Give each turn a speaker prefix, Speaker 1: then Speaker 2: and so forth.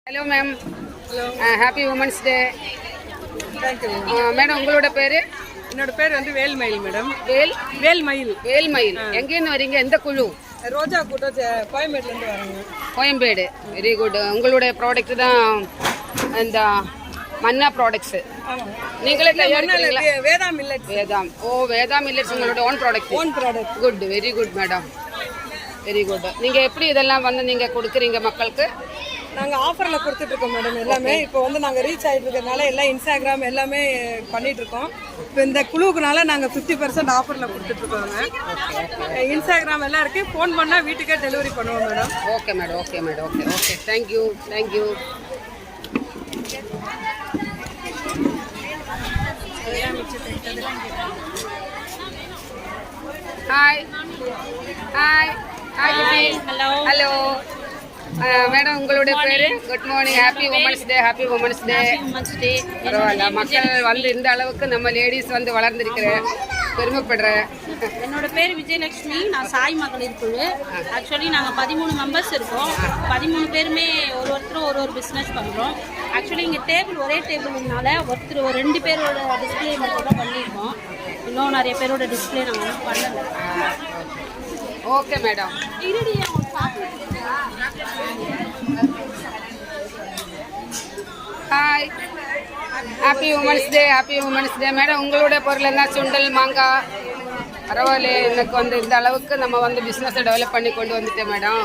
Speaker 1: Hello ma'am.
Speaker 2: Hello,
Speaker 1: happy women's day.
Speaker 2: Thank you.
Speaker 1: Madam உங்களோட பேர்?
Speaker 2: என்னோட பேர் வந்து வேல்மயில் மேடம்.
Speaker 1: வேல்மயில். வேல்மயில். எங்கேருந்து வரீங்க? எந்த குழு?
Speaker 2: ரோஜா கூட்டம் கோயம்பேடுலேருந்து வராங்க.
Speaker 1: கோயம்பேடு. Very good. உங்களுடைய ப்ராடக்ட் தான் இந்த மன்னா ப்ராடக்ட்ஸ். நீங்களே தயாரிக்கிறீங்களா?
Speaker 2: வேதா மில்லட்ஸ்.
Speaker 1: வேதாம். வேதா மில்லட்ஸ் உங்களோட own product.
Speaker 2: Own product.
Speaker 1: Good, very good madam, very good. நீங்கள் எப்படி இதெல்லாம் வந்து நீங்கள் கொடுக்குறீங்க மக்களுக்கு?
Speaker 2: நாங்கள் ஆஃபரில் கொடுத்துட்ருக்கோம் மேடம். எல்லாமே இப்போ வந்து நாங்கள் ரீச் ஆகிட்டு இருக்கிறதுனால எல்லாம் இன்ஸ்டாகிராம் எல்லாமே பண்ணிகிட்ருக்கோம். இப்போ இந்த குழுவுக்குனால நாங்கள் 50% ஆஃபரில் கொடுத்துட்ருக்கோங்க. இன்ஸ்டாகிராம் எல்லாம் இருக்குது. ஃபோன் பண்ணால் வீட்டுக்கே டெலிவரி பண்ணுவோம் madam.
Speaker 1: Okay madam, okay madam, okay okay. Thank you, thank you. Hi hi hi.
Speaker 3: Hello
Speaker 1: hello madam, உங்களுடைய பேர்? Good morning. Happy women's day. Happy women's day.
Speaker 3: Women's day.
Speaker 1: பரவாயில்ல, மக்கள் வந்து இந்த அளவுக்கு நம்ம லேடிஸ் வந்து வளர்ந்துருக்கிறேன், பெருமைப்படுறேன்.
Speaker 3: என்னோட பேர் விஜயலட்சுமி. நான் சாய் மகளிர் குழு. ஆக்சுவலி நாங்கள் 13 மெம்பர்ஸ் இருக்கோம். 13 பேருமே ஒருத்தரும் ஒரு பிஸ்னஸ் பண்ணுறோம். ஆக்சுவலி இங்கே டேபிள் ஒரே டேபிள்னால ஒருத்தர் 2 பேரோட டிஸ்பிளே மட்டும் தான் பண்ணியிருக்கோம். இன்னும் நிறைய பேரோட டிஸ்பிளே நாங்கள் ஒன்றும் பண்ணலை.
Speaker 1: Okay madam. Hi, happy women's day. Happy women's day. Madam உங்களுடைய பொருள் என்ன? சுண்டல், மாங்காய். பரவாயில்ல, எனக்கு வந்து இந்த அளவுக்கு நம்ம வந்து பிஸ்னஸை டெவலப் பண்ணி கொண்டு வந்துட்டேன் மேடம்.